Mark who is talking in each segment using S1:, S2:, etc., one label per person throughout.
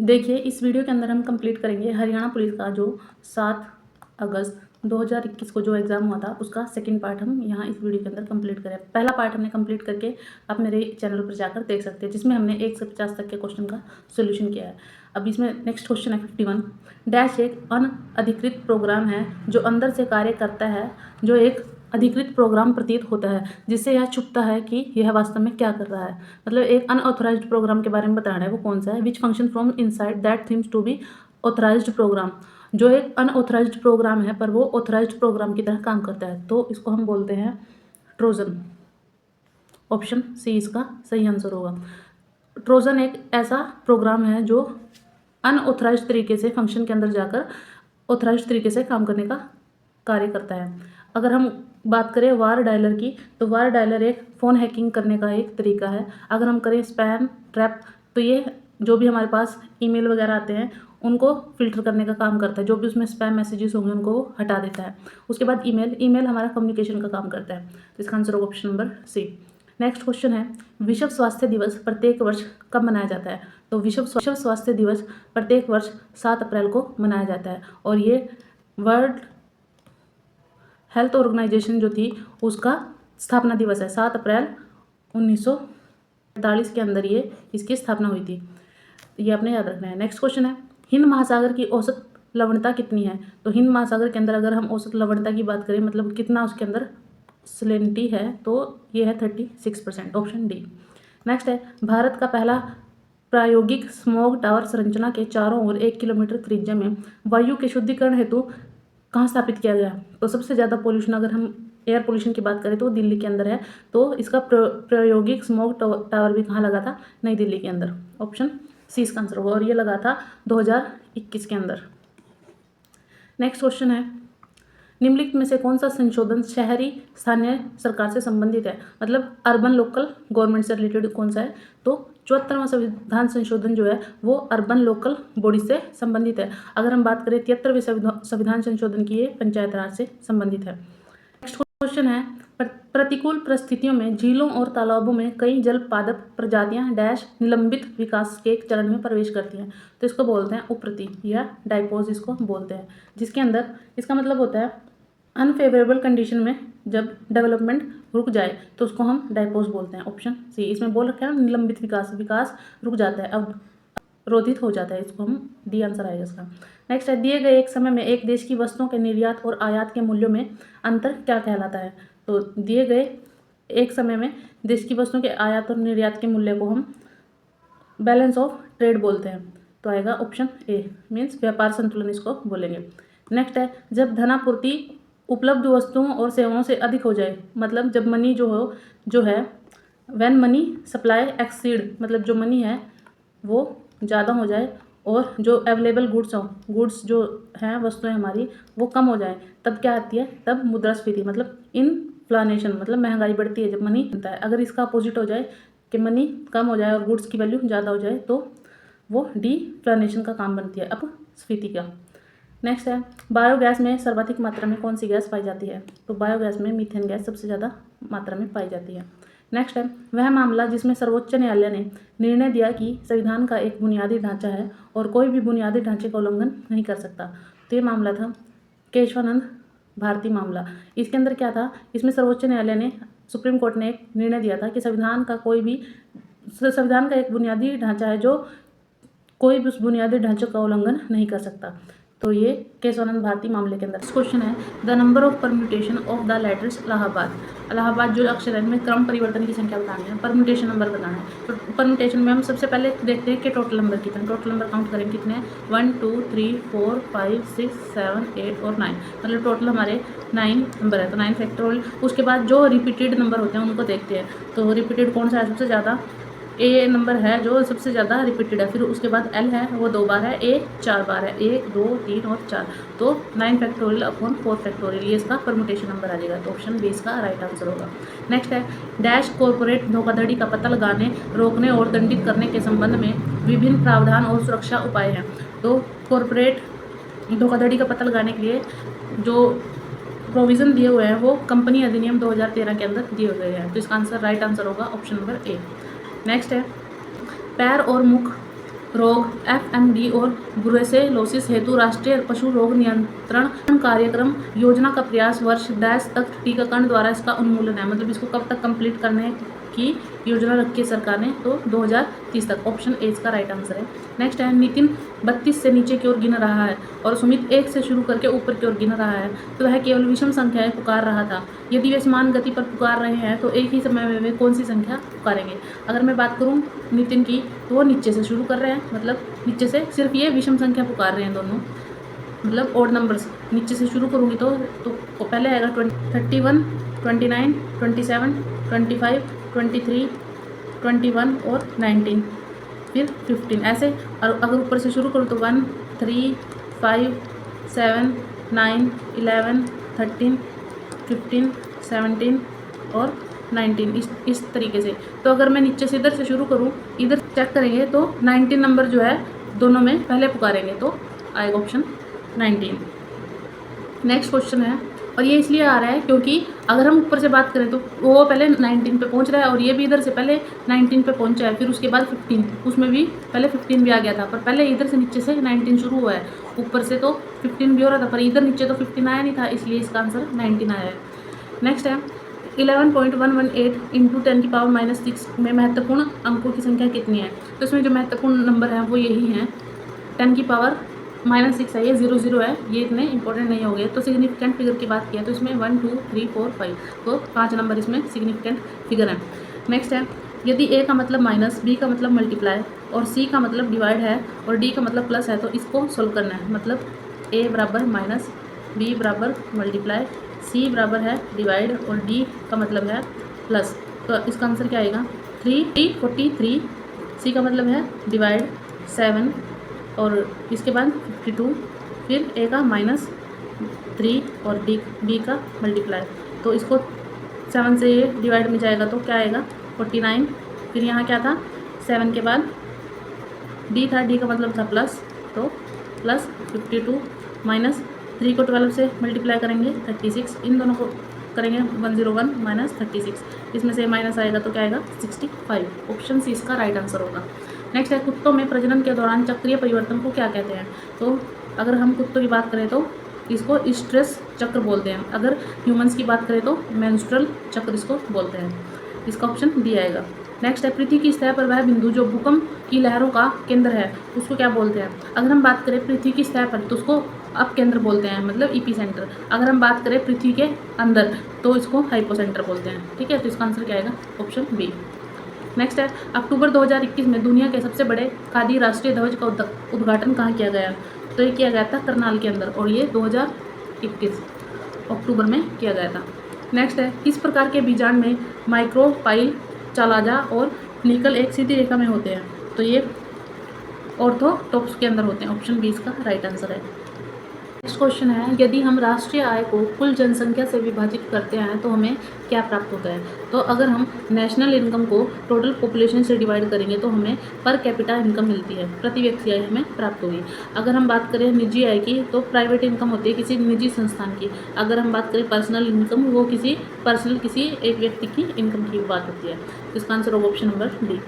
S1: देखिए, इस वीडियो के अंदर हम कंप्लीट करेंगे हरियाणा पुलिस का जो 7 अगस्त 2021 को जो एग्ज़ाम हुआ था उसका सेकंड पार्ट हम यहाँ इस वीडियो के अंदर कंप्लीट करें। पहला पार्ट हमने कंप्लीट करके आप मेरे चैनल पर जाकर देख सकते हैं, जिसमें हमने 1 से 50 तक के क्वेश्चन का सोल्यूशन किया है। अब इसमें नेक्स्ट क्वेश्चन है 51। डैश एक अनअधिकृत प्रोग्राम है जो अंदर से कार्य करता है, जो एक अधिकृत प्रोग्राम प्रतीत होता है, जिससे यह छुपता है कि यह वास्तव में क्या कर रहा है। मतलब एक अनऑथराइज्ड प्रोग्राम के बारे में बताना है, वो कौन सा है। Which function from inside that themes to be authorised program, जो एक अनऑथराइज्ड प्रोग्राम है पर वो ऑथराइज्ड प्रोग्राम की तरह काम करता है, तो इसको हम बोलते हैं ट्रोजन। ऑप्शन सी इसका सही आंसर होगा। ट्रोजन एक ऐसा प्रोग्राम है जो अनऑथराइज्ड तरीके से फंक्शन के अंदर जाकर ऑथराइज्ड तरीके से काम करने का कार्य करता है। अगर हम बात करें वार डायलर की, तो वार डायलर एक फ़ोन हैकिंग करने का एक तरीका है। अगर हम करें स्पैम ट्रैप, तो ये जो भी हमारे पास ईमेल वगैरह आते हैं उनको फ़िल्टर करने का काम करता है। जो भी उसमें स्पैम मैसेजेस होंगे उनको वो हटा देता है। उसके बाद ईमेल हमारा कम्युनिकेशन का काम करता है। तो इसका आंसर होगा option number C. Next question है, विश्व स्वास्थ्य दिवस प्रत्येक वर्ष कब मनाया जाता है। तो विश्व स्वास्थ्य दिवस प्रत्येक वर्ष 7 अप्रैल को मनाया जाता है, और ये वर्ल्ड हेल्थ ऑर्गेनाइजेशन जो थी उसका स्थापना दिवस है। 7 अप्रैल 1945 के अंदर ये इसकी स्थापना हुई थी। ये आपने याद रखना है। नेक्स्ट क्वेश्चन है, हिंद महासागर की औसत लवणता कितनी है। तो हिंद महासागर के अंदर अगर हम औसत लवणता की बात करें, मतलब कितना उसके अंदर सैलिनिटी है, तो ये है 36%। Option D. नेक्स्ट है, भारत का पहला प्रायोगिक स्मॉग टावर संरचना के चारों ओर 1 किलोमीटर त्रिज्या में वायु के शुद्धिकरण हेतु कहाँ स्थापित किया गया। तो सबसे ज़्यादा पोल्यूशन, अगर हम एयर पोल्यूशन की बात करें, तो दिल्ली के अंदर है। तो इसका प्रायोगिक स्मॉग टावर भी कहाँ लगा था, नई दिल्ली के अंदर। ऑप्शन सी इसका आंसर होगा, और ये लगा था 2021 के अंदर। नेक्स्ट क्वेश्चन है, निम्नलिखित में से कौन सा संशोधन शहरी स्थानीय सरकार से संबंधित है। मतलब अर्बन लोकल गवर्नमेंट से रिलेटेड कौन सा है। तो 74वां संविधान संशोधन जो है वो अर्बन लोकल बॉडी से संबंधित है। अगर हम बात करें 73वें संविधान संशोधन की, ये पंचायत राज से संबंधित है। नेक्स्ट क्वेश्चन है, प्रतिकूल परिस्थितियों में झीलों और तालाबों में कई जल पादप प्रजातियां डैश निलंबित विकास के एक चरण में प्रवेश करती हैं। तो इसको बोलते हैं उपरति या डाइपोज इसको बोलते हैं, जिसके अंदर इसका मतलब होता है अनफेवरेबल कंडीशन में जब डेवलपमेंट रुक जाए तो उसको हम डाइपोज बोलते हैं। ऑप्शन सी इसमें बोल रखा है निलंबित विकास रुक जाता है, अब रोधित हो जाता है, इसको हम डी आंसर आएगा इसका। नेक्स्ट है, दिए गए एक समय में एक देश की वस्तुओं के निर्यात और आयात के मूल्यों में अंतर क्या कहलाता है। तो दिए गए एक समय में देश की वस्तुओं के आयात और निर्यात के मूल्य को हम बैलेंस ऑफ ट्रेड बोलते हैं। तो आएगा ऑप्शन ए, मीन्स व्यापार संतुलन इसको बोलेंगे। नेक्स्ट है, जब धनापूर्ति उपलब्ध वस्तुओं और सेवाओं से अधिक हो जाए, मतलब जब मनी जो है व्हेन मनी सप्लाई एक्सीड, मतलब जो मनी है वो ज़्यादा हो जाए और जो अवेलेबल गुड्स जो हैं वस्तुएं हमारी वो कम हो जाए, तब क्या आती है, तब मुद्रास्फीति मतलब इन्फ्लेशन, मतलब महंगाई बढ़ती है जब मनी बनता है। अगर इसका अपोजिट हो जाए कि मनी कम हो जाए और गुड्स की वैल्यू ज़्यादा हो जाए, तो वो डिफ्लेशन का काम बनती है, अपस्फीति का। नेक्स्ट है, बायोगैस में सर्वाधिक मात्रा में कौन सी गैस पाई जाती है। तो बायोगैस में मीथेन गैस सबसे ज़्यादा मात्रा में पाई जाती है। नेक्स्ट है, वह मामला जिसमें सर्वोच्च न्यायालय ने निर्णय दिया कि संविधान का एक बुनियादी ढांचा है और कोई भी बुनियादी ढांचे का उल्लंघन नहीं कर सकता। तो ये मामला था केशवानंद भारती मामला। इसके अंदर क्या था, इसमें सर्वोच्च न्यायालय ने, सुप्रीम कोर्ट ने एक निर्णय दिया था कि संविधान का एक बुनियादी ढांचा है जो कोई भी उस बुनियादी ढांचे का उल्लंघन नहीं कर सकता। तो ये केशवानंद भारती मामले के अंदर। क्वेश्चन है, the number of permutation of the letters Allahabad जो अक्षर है इनमें क्रम परिवर्तन की संख्या बतानी है, परम्यूटेशन नंबर बताना है। तो परम्यूटेशन में हम सबसे पहले देखते हैं कि टोटल नंबर कितने, टोटल नंबर काउंट करें कितने हैं, 1 2 3 4 5 6 7 8 और 9, मतलब टोटल हमारे 9 नंबर है। तो 9 फैक्टोरियल। उसके बाद जो रिपीटेड नंबर होते हैं उनको देखते हैं। तो रिपीटेड कौन सा है सबसे ज़्यादा, ए नंबर है जो सबसे ज़्यादा रिपीटेड है। फिर उसके बाद एल है वो 2 बार है, ए 4 बार है, 1 2 3 और 4। तो 9 फैक्टोरियल अपॉन 4 फैक्टोरियल, ये इसका परम्यूटेशन नंबर आ जाएगा। तो ऑप्शन बी इसका राइट आंसर होगा। नेक्स्ट है, डैश कॉर्पोरेट धोखाधड़ी का पता लगाने, रोकने और दंडित करने के संबंध में विभिन्न प्रावधान और सुरक्षा उपाय हैं। तो कॉर्पोरेट धोखाधड़ी का पता लगाने के लिए जो प्रोविज़न दिए हुए हैं वो कंपनी अधिनियम 2013 के अंदर दिए गए हैं। तो इसका आंसर राइट आंसर होगा ऑप्शन नंबर ए। नेक्स्ट है, पैर और मुख रोग FMD और ब्रुसेलोसिस हेतु राष्ट्रीय पशु रोग नियंत्रण कार्यक्रम योजना का प्रयास वर्ष डैश तक टीकाकरण द्वारा इसका उन्मूलन है। मतलब इसको कब तक कंप्लीट करने की योजना रखी है सरकार ने, तो 2030 तक। ऑप्शन ए इसका राइट आंसर है। नेक्स्ट है, नितिन 32 से नीचे की ओर गिन रहा है और सुमित 1 से शुरू करके ऊपर की ओर गिन रहा है, तो वह केवल विषम संख्याएं पुकार रहा था। यदि वे समान गति पर पुकार रहे हैं तो एक ही समय में वे कौन सी संख्या पुकारेंगे। अगर मैं बात करूं नितिन की, तो वो नीचे से शुरू कर रहे हैं, मतलब नीचे से सिर्फ ये विषम संख्या पुकार रहे हैं दोनों, मतलब ओड नंबर्स। नीचे से शुरू करूँगी तो पहले आएगा 31, 29, 27, 25, 23, 21 और 19, फिर 15 ऐसे। और अगर ऊपर से शुरू करूँ तो 1, 3, 5, 7, 9, 11, 13, 15, 17 और 19 इस तरीके से। तो अगर मैं नीचे से इधर से शुरू करूँ, इधर चेक करेंगे तो 19 नंबर जो है दोनों में पहले पुकारेंगे, तो आएगा ऑप्शन 19। नेक्स्ट क्वेश्चन है, और ये इसलिए आ रहा है क्योंकि अगर हम ऊपर से बात करें तो वो पहले 19 पे पहुंच रहा है और ये भी इधर से पहले 19 पे पहुंचा है, फिर उसके बाद 15, उसमें भी पहले 15 भी आ गया था, पर पहले इधर से नीचे से 19 शुरू हुआ है, ऊपर से तो 15 भी हो रहा था, पर इधर नीचे तो 15 आया नहीं था, इसलिए इसका आंसर 19 आया है। नेक्स्ट है 11.118 इंटू 10⁻⁻6 में महत्वपूर्ण अंकों की संख्या कितनी है। तो इसमें जो महत्वपूर्ण नंबर है वो यही हैं, 10⁻⁻6 है, ये 00 है, ये इतने इंपॉर्टेंट नहीं हो गए। तो सिग्निफिकेंट फिगर की बात किया तो इसमें 1, 2, 3, 4, 5, तो 5 नंबर इसमें सिग्निफिकेंट फिगर है। नेक्स्ट है, यदि ए का मतलब माइनस, बी का मतलब मल्टीप्लाई और सी का मतलब डिवाइड है और डी का मतलब प्लस है, तो इसको सोल्व करना है। मतलब ए बराबर माइनस, बी बराबर मल्टीप्लाई, सी बराबर है डिवाइड और डी का मतलब है प्लस, तो इसका आंसर क्या आएगा 43, सी का मतलब है डिवाइड 7 और इसके बाद 52, फिर ए का -3 और बी का मल्टीप्लाई, तो इसको 7 से ये डिवाइड में जाएगा तो क्या आएगा 49, फिर यहाँ क्या था 7 के बाद डी था, डी का मतलब था प्लस, तो प्लस 52 -3 को 12 से मल्टीप्लाई करेंगे 36, इन दोनों को करेंगे 101 -36, इसमें से माइनस आएगा तो क्या आएगा 65। ऑप्शन सी इसका राइट आंसर होगा। नेक्स्ट है, कुत्तों में प्रजनन के दौरान चक्रीय परिवर्तन को क्या कहते हैं। तो अगर हम कुत्तों की बात करें तो इसको स्ट्रेस चक्र बोलते हैं, अगर ह्यूमंस की बात करें तो मेंस्ट्रुअल चक्र इसको बोलते हैं, इसका ऑप्शन डी आएगा। नेक्स्ट है, पृथ्वी की सतह पर वह बिंदु जो भूकंप की लहरों का केंद्र है उसको क्या बोलते हैं। अगर हम बात करें पृथ्वी की सतह पर तो उसको अप केंद्र बोलते हैं, मतलब ईपी सेंटर। अगर हम बात करें पृथ्वी के अंदर तो इसको हाइपोसेंटर बोलते हैं, ठीक है, तो इसका आंसर क्या आएगा ऑप्शन बी। नेक्स्ट है, अक्टूबर 2021 में दुनिया के सबसे बड़े खादी राष्ट्रीय ध्वज का उद्घाटन कहाँ किया गया। तो ये किया गया था करनाल के अंदर और ये 2021 अक्टूबर में किया गया था। नेक्स्ट है, किस प्रकार के बीजांड में माइक्रोपाइल, चालाजा और निकल एक सीधी रेखा में होते हैं। तो ये ऑर्थोटॉप्स के अंदर होते हैं, ऑप्शन बी इसका राइट आंसर है। नेक्स्ट क्वेश्चन है, यदि हम राष्ट्रीय आय को कुल जनसंख्या से विभाजित करते हैं तो हमें क्या प्राप्त होता है। तो अगर हम नेशनल इनकम को टोटल पॉपुलेशन से डिवाइड करेंगे तो हमें पर कैपिटा इनकम मिलती है, प्रति व्यक्ति आय हमें प्राप्त होगी। अगर हम बात करें निजी आय की तो प्राइवेट इनकम होती है किसी निजी संस्थान की। अगर हम बात करें पर्सनल इनकम, वो किसी एक व्यक्ति की इनकम की बात होती है। इसका आंसर होगा ऑप्शन नंबर डी।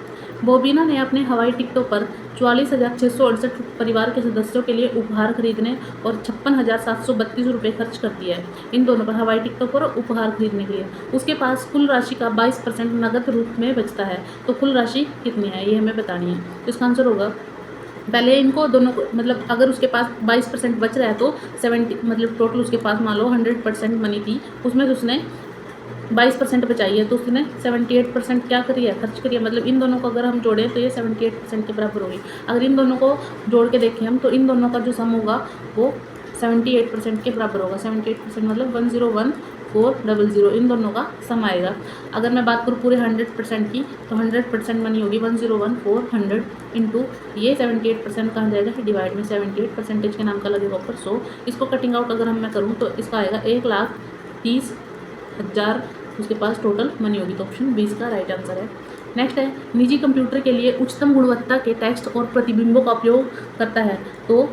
S1: बोबीना ने अपने हवाई टिकटों पर 44,668 परिवार के सदस्यों के लिए उपहार खरीदने और 56,732 रुपये खर्च कर दिया है। इन दोनों पर हवाई टिकटों पर उपहार खरीदने के लिए उसके पास कुल राशि का 22% नकद रूप में बचता है, तो कुल राशि कितनी है ये हमें बतानी है। इसका आंसर होगा, पहले इनको दोनों को, मतलब अगर उसके पास 22% बच रहा है तो 70, मतलब टोटल उसके पास मान लो 100% मनी थी, उसमें से उसने 22% बचाई है, तो उसने 78% क्या करी है, खर्च करी है। मतलब इन दोनों को अगर हम जोड़ें तो ये 78% के बराबर होगी। अगर इन दोनों को जोड़ के देखें हम तो इन दोनों का जो सम होगा वो 78% के बराबर होगा। 78% मतलब 101,400, इन दोनों का सम आएगा। अगर मैं बात करूँ पूरे 100% की तो 100% मनी होगी 101,400 इंटू ये 78% कहाँ जाएगा डिवाइड में 78% के नाम का लगेगा ऊपर 100। इसको कटिंग आउट अगर मैं करूँ तो इसका आएगा 1,30,000 उसके पास टोटल मनी होगी, तो ऑप्शन 20 का राइट आंसर है। नेक्स्ट है, निजी कंप्यूटर के लिए उच्चतम गुणवत्ता के टेक्स्ट और प्रतिबिंबों का उपयोग करता है, तो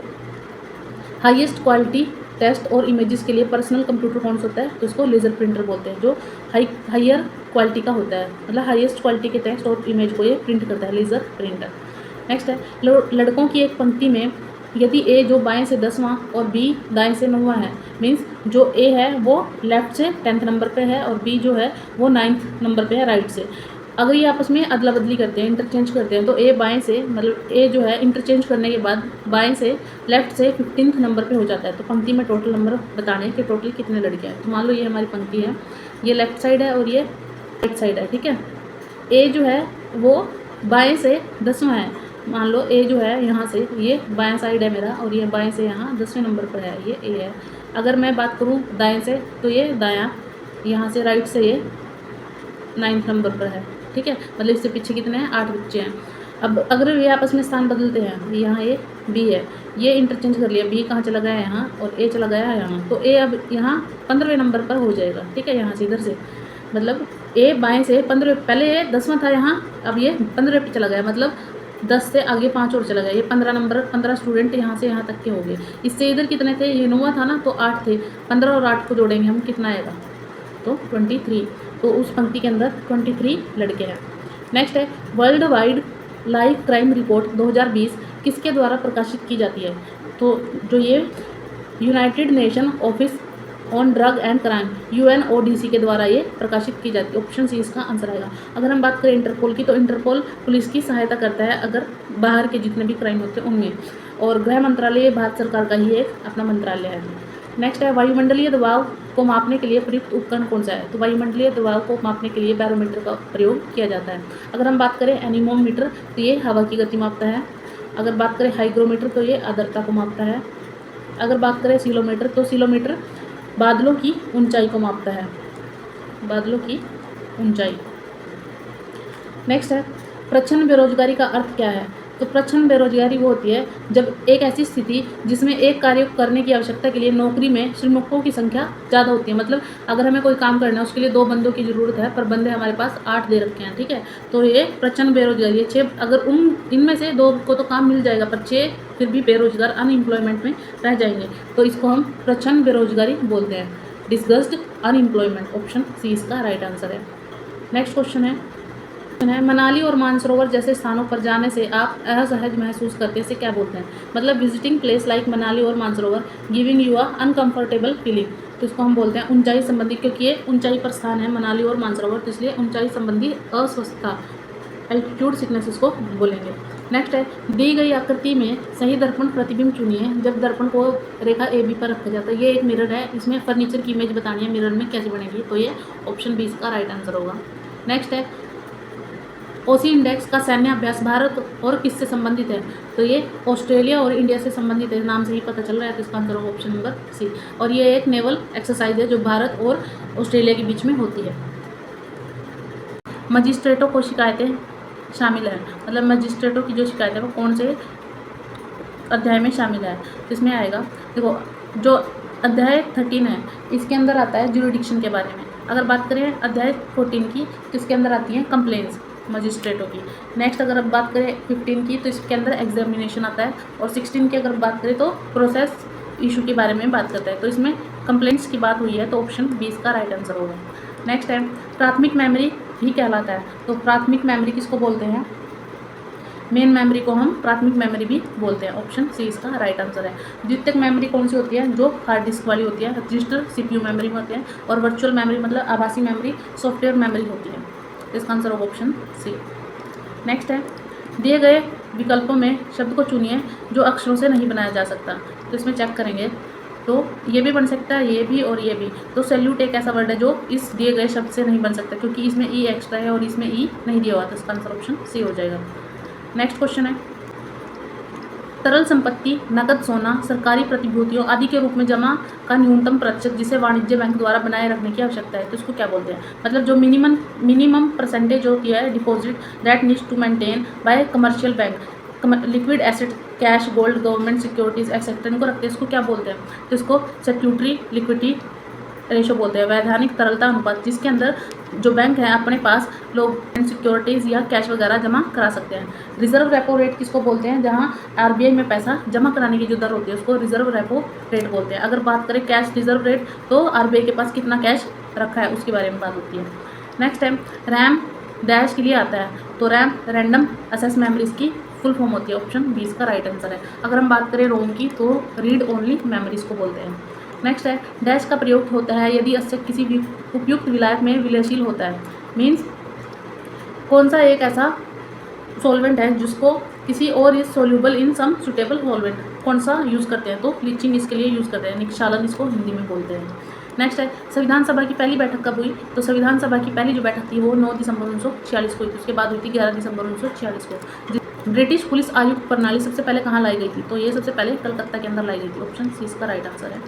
S1: हाईएस्ट क्वालिटी टेक्स्ट और इमेजेस के लिए पर्सनल कंप्यूटर कौन सा होता है। तो इसको लेज़र प्रिंटर बोलते हैं, जो हायर क्वालिटी का होता है, मतलब हाईएस्ट क्वालिटी के टेक्स्ट और इमेज को ये प्रिंट करता है, लेज़र प्रिंटर। नेक्स्ट है लड़कों की एक पंक्ति में यदि ए जो बाएं से 10वां और बी दाएं से 9वां है, मीन्स जो ए है वो लेफ्ट से 10th नंबर पे है और बी जो है वो 9th नंबर पे है राइट से। अगर ये आपस में अदला बदली करते हैं, इंटरचेंज करते हैं, तो ए बाएं से मतलब ए जो है इंटरचेंज करने के बाद बाएं से लेफ्ट से 15th नंबर पे हो जाता है। तो पंक्ति में टोटल नंबर बताने कि टोटल कितने लड़के हैं। तो मान लो ये हमारी पंक्ति है, ये लेफ्ट साइड है और ये राइट साइड है, ठीक है। ए जो है वो बाएं से 10वां है, मान लो ए जो है यहाँ से ये बाएं साइड है मेरा और ये बाएं से यहाँ 10वें नंबर पर है, ये ए है। अगर मैं बात करूँ दाएं से तो ये दायां, यहाँ से राइट से ये 9th नंबर पर है, ठीक है। मतलब इससे पीछे कितने हैं, 8 बच्चे हैं। अब अगर ये आपस में स्थान बदलते हैं, यहाँ ये बी है, ये इंटरचेंज कर लिया, बी कहाँ चला गया है यहाँ और ए चला गया है यहाँ, तो ए अब यहाँ 15वें नंबर पर हो जाएगा, ठीक है। यहाँ से इधर से मतलब ए बाएं से 15, पहले ये 10वां था यहाँ, अब ये 15 पे चला गया, मतलब 10 से आगे 5 और चला गया, ये 15 नंबर, 15 स्टूडेंट यहाँ से यहाँ तक के हो गए। इससे इधर कितने थे, ये 9वां था ना, तो 8 थे, 15 और 8 को जोड़ेंगे हम, कितना आएगा, तो 23। तो उस पंक्ति के अंदर 23 लड़के हैं। नेक्स्ट है world wide life crime report 2020 किसके द्वारा प्रकाशित की जाती है। तो जो ये United nation office on drug and crime UNODC के द्वारा ये प्रकाशित की जाती है। ऑप्शन सी इसका आंसर आएगा। अगर हम बात करें इंटरपोल की, तो इंटरपोल पुलिस की सहायता करता है अगर बाहर के जितने भी क्राइम होते हैं उनमें, और गृह मंत्रालय भारत सरकार का ही एक अपना मंत्रालय है। नेक्स्ट है वायुमंडलीय दबाव को मापने के लिए प्रयुक्त उपकरण कौन सा है। तो वायुमंडलीय दबाव को मापने के लिए बैरोमीटर का प्रयोग किया जाता है। अगर हम बात करें एनीमोमीटर तो ये हवा की गति मापता है। अगर बात करें हाइग्रोमीटर तो ये आर्द्रता को मापता है। अगर बात करें सीलोमीटर तो सीलोमीटर बादलों की ऊंचाई को मापता है, बादलों की ऊंचाई। नेक्स्ट है प्रच्छन्न बेरोजगारी का अर्थ क्या है। तो प्रच्छन्न बेरोजगारी वो होती है जब एक ऐसी स्थिति जिसमें एक कार्य करने की आवश्यकता के लिए नौकरी में श्रमिकों की संख्या ज़्यादा होती है। मतलब अगर हमें कोई काम करना है उसके लिए 2 बंदों की ज़रूरत है, पर बंदे हमारे पास 8 दे रखे हैं, ठीक है। तो ये प्रच्छन्न बेरोजगारी है। 6 अगर इनमें से 2 को तो काम मिल जाएगा, पर 6 फिर भी बेरोजगार अनएम्प्लॉयमेंट में रह जाएंगे, तो इसको हम प्रच्छन्न बेरोजगारी बोलते हैं, डिस्गस्ड अनएम्प्लॉयमेंट। ऑप्शन सी इसका राइट आंसर है। नेक्स्ट क्वेश्चन है मनाली और मानसरोवर जैसे स्थानों पर जाने से आप असहज महसूस करते हैं, इसे क्या बोलते हैं। मतलब विजिटिंग प्लेस लाइक मनाली और Mansarovar giving you a uncomfortable feeling, तो इसको हम बोलते हैं ऊंचाई संबंधी, क्योंकि ये ऊंचाई पर स्थान है मनाली और मानसरोवर, तो इसलिए ऊंचाई संबंधी अस्वस्थता, एल्टीट्यूड सिकनेस इसको बोलेंगे। नेक्स्ट है दी गई आकृति में सही दर्पण प्रतिबिंब चुनिए। जब दर्पण को रेखा AB पर रखा जाता है, ये एक मिरर है, इसमें फर्नीचर की इमेज बतानी है, मिरर में कैसे बनेगी, तो ये ऑप्शन बी इसका राइट आंसर होगा। नेक्स्ट है OC इंडेक्स का सैन्य अभ्यास भारत और किससे संबंधित है। तो ये ऑस्ट्रेलिया और इंडिया से संबंधित है, नाम से ही पता चल रहा है, तो इसका आंसर होगा ऑप्शन नंबर सी। और ये एक नेवल एक्सरसाइज है जो भारत और ऑस्ट्रेलिया के बीच में होती है। मजिस्ट्रेटों को शिकायतें शामिल है, मतलब मजिस्ट्रेटों की जो शिकायत है वो कौन से अध्याय में शामिल है। तो इसमें आएगा, देखो जो अध्याय 13 है इसके अंदर आता है ज्यूरिडिक्शन के बारे में। अगर बात करें अध्याय 14 की तो इसके अंदर आती हैं कंप्लेंट्स मजिस्ट्रेटों की। नेक्स्ट अगर अब बात करें 15 की तो इसके अंदर एग्जामिनेशन आता है, और 16 की अगर बात करें तो प्रोसेस इशू के बारे में बात करता है। तो इसमें कंप्लेंट्स की बात हुई है, तो ऑप्शन 20 का राइट आंसर होगा। नेक्स्ट है प्राथमिक मेमोरी भी कहलाता है। तो प्राथमिक मेमोरी किसको बोलते हैं, मेन मेमोरी को हम प्राथमिक मेमोरी भी बोलते हैं। ऑप्शन सी इसका राइट आंसर है। द्वितीयक मेमोरी कौन सी होती है, जो हार्ड डिस्क वाली होती है, रजिस्टर CPU मेमोरी में होते हैं, और वर्चुअल मेमोरी मतलब आभासी मेमोरी सॉफ्टवेयर मेमोरी होती है। इसका आंसर होगा ऑप्शन सी। नेक्स्ट है दिए गए विकल्पों में शब्द को चुनिए जो अक्षरों से नहीं बनाया जा सकता। तो इसमें चेक करेंगे तो ये भी बन सकता है, ये भी और ये भी। तो सैल्यूट एक ऐसा वर्ड है जो इस दिए गए शब्द से नहीं बन सकता, क्योंकि इसमें ई एक्स्ट्रा है और इसमें ई नहीं दिया हुआ, तो इसका आंसर ऑप्शन सी हो जाएगा। नेक्स्ट क्वेश्चन है तरल संपत्ति, नकद, सोना, सरकारी प्रतिभूतियों आदि के रूप में जमा का न्यूनतम प्रतिशत जिसे वाणिज्य बैंक द्वारा बनाए रखने की आवश्यकता है, तो इसको क्या बोलते हैं। मतलब जो मिनिमम परसेंटेज होती है deposit that needs to maintain by commercial bank, liquid asset, cash, gold, government securities etcetera, इनको रखते हैं, इसको क्या बोलते हैं। तो इसको स्टैट्यूटरी लिक्विडिटी रेशो बोलते हैं, वैधानिक तरलता अनुपात, जिसके अंदर जो बैंक है अपने पास लोग सिक्योरिटीज़ या कैश वगैरह जमा करा सकते हैं। रिजर्व रेपो रेट किसको बोलते हैं, जहां RBI में पैसा जमा कराने की जो दर होती है उसको रिजर्व रेपो रेट बोलते हैं। अगर बात करें कैश रिजर्व रेट, तो RBI के पास कितना कैश रखा है उसके बारे में बात होती है। नेक्स्ट है रैम डैश के लिए आता है तो रैम रैंडम एक्सेस मेमोरी इसकी फुल फॉर्म होती है। ऑप्शन 20 का राइट आंसर है। अगर हम बात करें रोम की तो रीड ओनली मेमोरीज को बोलते हैं। नेक्स्ट है डैश का प्रयोग होता है यदि अस्य किसी भी उपयुक्त विलायक में विलयशील होता है। मीन्स कौन सा एक ऐसा सॉल्वेंट है जिसको किसी और is soluble in some suitable solvent, कौन सा यूज़ करते हैं तो ब्लीचिंग इसके लिए यूज़ करते हैं, निक्षालन इसको हिंदी में बोलते हैं। नेक्स्ट है संविधान सभा की पहली बैठक कब हुई, तो संविधान सभा की पहली जो बैठक थी वो 9 दिसंबर 1946 को हुई थी। उसके बाद हुई थी 11 दिसंबर 1946 को। ब्रिटिश पुलिस आयुक्त प्रणाली सबसे पहले कहाँ लाई गई थी, तो ये सबसे पहले कलकत्ता के अंदर लाई गई थी। ऑप्शन सी इसका राइट आंसर है।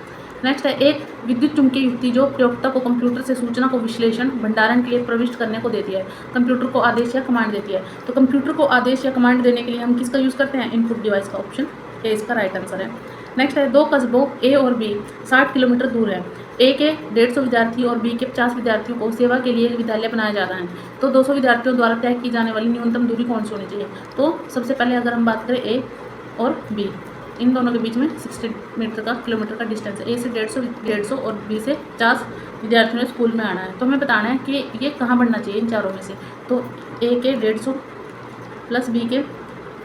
S1: नेक्स्ट है एक विद्युत चुम्बकीय युक्ति जो प्रयोक्ता को कंप्यूटर से सूचना को विश्लेषण भंडारण के लिए प्रविष्ट करने को देती है, कंप्यूटर को आदेश या कमांड देती है। तो कंप्यूटर को आदेश या कमांड देने के लिए हम किसका यूज़ करते हैं, इनपुट डिवाइस का। ऑप्शन ए इसका राइट आंसर है। नेक्स्ट है दो कस्बों ए और बी 60 किलोमीटर दूर है। ए के 150 विद्यार्थी और बी के 50 विद्यार्थियों को सेवा के लिए विद्यालय बनाया जा रहा है, तो 200 विद्यार्थियों द्वारा तय की जाने वाली न्यूनतम दूरी कौन सी होनी चाहिए। तो सबसे पहले अगर हम बात करें ए और बी, इन दोनों के बीच में 60 किलोमीटर का डिस्टेंस है। ए से 150 और बी से 50 विद्यार्थियों ने स्कूल में आना है, तो हमें बताना है कि ये कहाँ बढ़ना चाहिए इन चारों में से। तो ए के 150 प्लस बी के,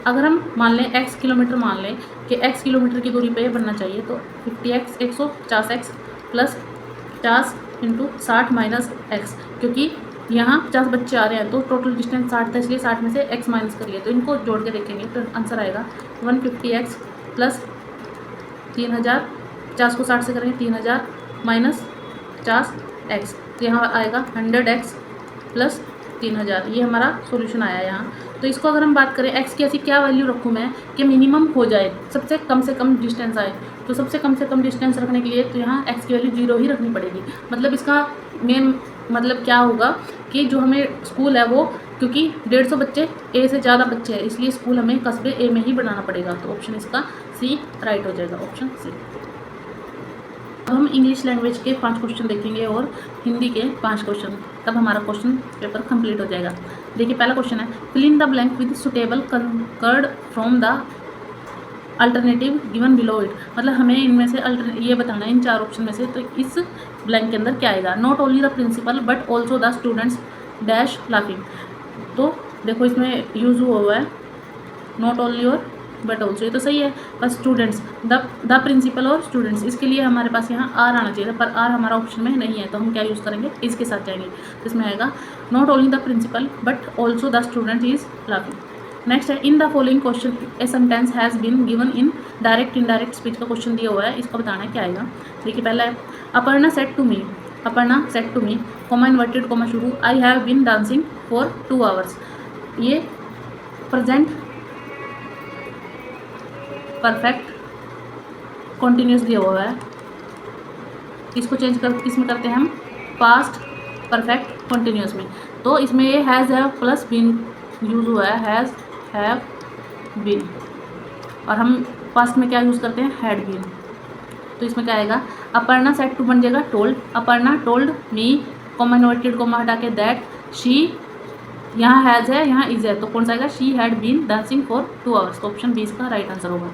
S1: अगर हम मान लें x किलोमीटर, मान लें कि x किलोमीटर की दूरी पे ये बनना चाहिए, तो 50x 150x plus 50 into 60 minus x, क्योंकि यहाँ 50 बच्चे आ रहे हैं तो टोटल डिस्टेंस 60 था, इसलिए 60 में से x माइनस करिए, तो इनको जोड़ के देखेंगे तो आंसर आएगा 150x प्लस 3000, 50 को 60 से करेंगे 3000 माइनस 50x, तो यहाँ आएगा 100x प्लस 3000। ये हमारा सॉल्यूशन आया यहाँ। तो इसको अगर हम बात करें x की ऐसी क्या वैल्यू रखूँ मैं कि मिनिमम हो जाए, सबसे कम डिस्टेंस आए, तो सबसे कम डिस्टेंस रखने के लिए तो यहाँ x की वैल्यू 0 ही रखनी पड़ेगी। मतलब इसका मेन मतलब क्या होगा कि जो हमें स्कूल है वो, क्योंकि 150 बच्चे ए से ज़्यादा बच्चे हैं, इसलिए स्कूल हमें कस्बे ए में ही बनाना पड़ेगा। तो ऑप्शन इसका सी राइट हो जाएगा, ऑप्शन सी। अब हम इंग्लिश लैंग्वेज के 5 क्वेश्चन देखेंगे और हिंदी के 5 क्वेश्चन, तब हमारा क्वेश्चन पेपर कंप्लीट हो जाएगा। देखिए पहला क्वेश्चन है fill in the blank with suitable concord from the alternative given below it. मतलब हमें इनमें से ये बताना है इन 4 ऑप्शन में से, तो इस ब्लैंक के अंदर क्या आएगा। Not only the principal but also the students dash laughing. तो देखो इसमें यूज़ हुआ है नॉट ओनली और बट ऑल्सो, ये तो सही है। पर स्टूडेंट्स द प्रिंसिपल और स्टूडेंट्स, इसके लिए हमारे पास यहाँ आर आना चाहिए था, पर आर हमारा ऑप्शन में नहीं है, तो हम क्या यूज़ करेंगे, इसके साथ जाएंगे। तो इसमें आएगा not only the principal but also the student is laughing. Next है in the following question a sentence has been given in direct indirect speech का क्वेश्चन दिया हुआ है, इसका बताना है क्या आएगा। देखिए पहला है Aparna said to me comma inverted comma शुरू I have been dancing for 2 hours. ये प्रेजेंट परफेक्ट कॉन्टिन्यूस दिया हुआ है, इसको चेंज कर इसमें करते हैं हम पास्ट परफेक्ट कॉन्टिन्यूस में। तो इसमें ये has have plus been use हुआ है, हैज़ हैव बीन, और हम पास्ट में क्या यूज़ करते हैं, हैड बीन। तो इसमें क्या आएगा अपर्णा सेड टू बन जाएगा told, Aparna told me comma inverted comma हटा के दैट शी, यहाँ हैज़ है यहाँ इज है, तो कौन सा आएगा she had been dancing for 2 hours. तो ऑप्शन 20 का राइट आंसर होगा।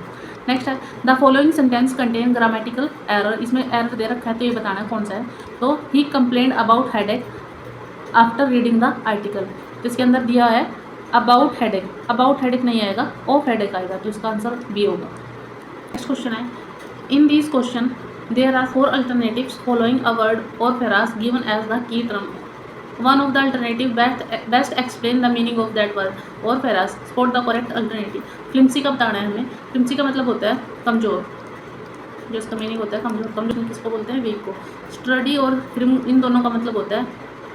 S1: नेक्स्ट है the following sentence contain grammatical error, इसमें एरर दे रखा है तो ये बताना है कौन सा है। तो he complained about headache after reading the article, तो इसके अंदर दिया है अबाउट हेडेक नहीं आएगा, ऑफ हेडेक आएगा, तो इसका आंसर बी होगा। नेक्स्ट क्वेश्चन है in this question there are 4 alternatives following a word और phrase given as the key term, one of the alternative best explain the meaning of that word और phrase, spot the correct alternative. Flimsy का बताना है हमें। फ्लिम्सी का मतलब होता है कमज़ोर, जो इसका मीनिंग होता है कमज़ोर किसको बोलते हैं, वीक को। स्टडी और फ्लिम इन दोनों का मतलब होता है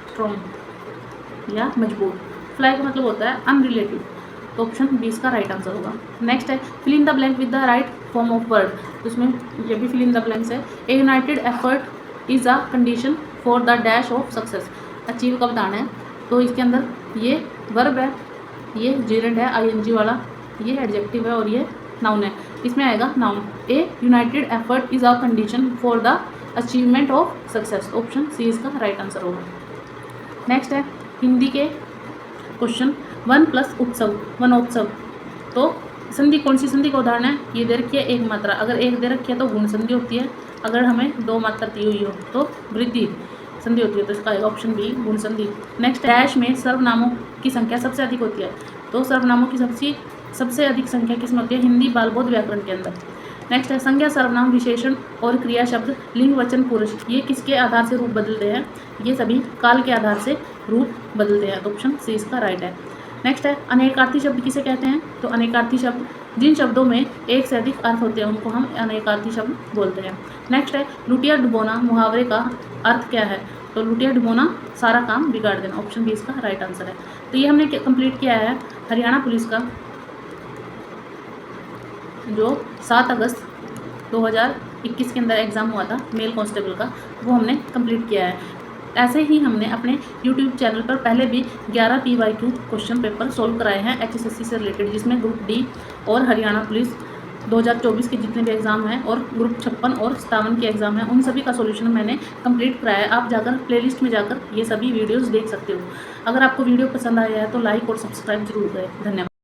S1: स्ट्रॉन्ग या मजबूत। फ्लाई का मतलब होता है अनरिलेटिव, तो ऑप्शन 20 का राइट आंसर होगा। नेक्स्ट है fill in the blank with the right form of word, तो इसमें ये भी फिल इन द ब्लैंक्स है। A united effort is a condition for the dash of success, achieve का बताना है। तो इसके अंदर ये वर्ब है, ये जेरेंड है आईएनजी वाला, ये एडजेक्टिव है और ये नाउन है, इसमें आएगा noun. A united effort is a condition for the achievement of success, option C इसका राइट आंसर होगा। नेक्स्ट है हिंदी के क्वेश्चन वनोत्सव, तो संधि कौन सी संधि का उदाहरण है, ये दे रखी है एक मात्रा, अगर एक दे रखी है तो गुण संधि होती है, अगर हमें 2 मात्रा दी हुई हो तो वृद्धि संधि होती है, तो इसका आएगा ऑप्शन बी गुण संधि। नेक्स्ट, डैश में सर्वनामों की संख्या सबसे अधिक होती है, तो सर्वनामों की सबसे अधिक संख्या किसमें होती है? हिंदी बाल बौद्ध व्याकरण के अंदर। नेक्स्ट है संज्ञा, सर्वनाम, विशेषण और क्रिया शब्द, लिंग, वचन, पुरुष, ये किसके आधार से रूप बदलते हैं? ये सभी काल के आधार से रूप बदलते हैं, तो ऑप्शन सी इसका राइट है। नेक्स्ट है अनेकार्थी शब्द किसे कहते हैं? तो अनेकार्थी शब्द जिन शब्दों में एक से अधिक अर्थ होते हैं उनको हम अनेकार्थी शब्द बोलते हैं। नेक्स्ट है लुटिया डुबोना, मुहावरे का अर्थ क्या है? तो लुटिया डुबोना सारा काम बिगाड़ देना, ऑप्शन बी इसका राइट आंसर है। तो ये हमने कंप्लीट किया है हरियाणा पुलिस का जो 7 अगस्त 2021 के अंदर एग्ज़ाम हुआ था मेल कांस्टेबल का, वो हमने कंप्लीट किया है। ऐसे ही हमने अपने यूट्यूब चैनल पर पहले भी 11 PYQ क्वेश्चन पेपर सोल्व कराए हैं HSSC से रिलेटेड, जिसमें ग्रुप डी और हरियाणा पुलिस 2024 के जितने भी एग्ज़ाम हैं और ग्रुप 56 और 57 के एग्ज़ाम हैं, उन सभी का सॉल्यूशन मैंने कंप्लीट कराया है। आप जाकर प्लेलिस्ट में जाकर ये सभी वीडियोस देख सकते हो। अगर आपको वीडियो पसंद आया है तो लाइक और सब्सक्राइब जरूर करें। धन्यवाद।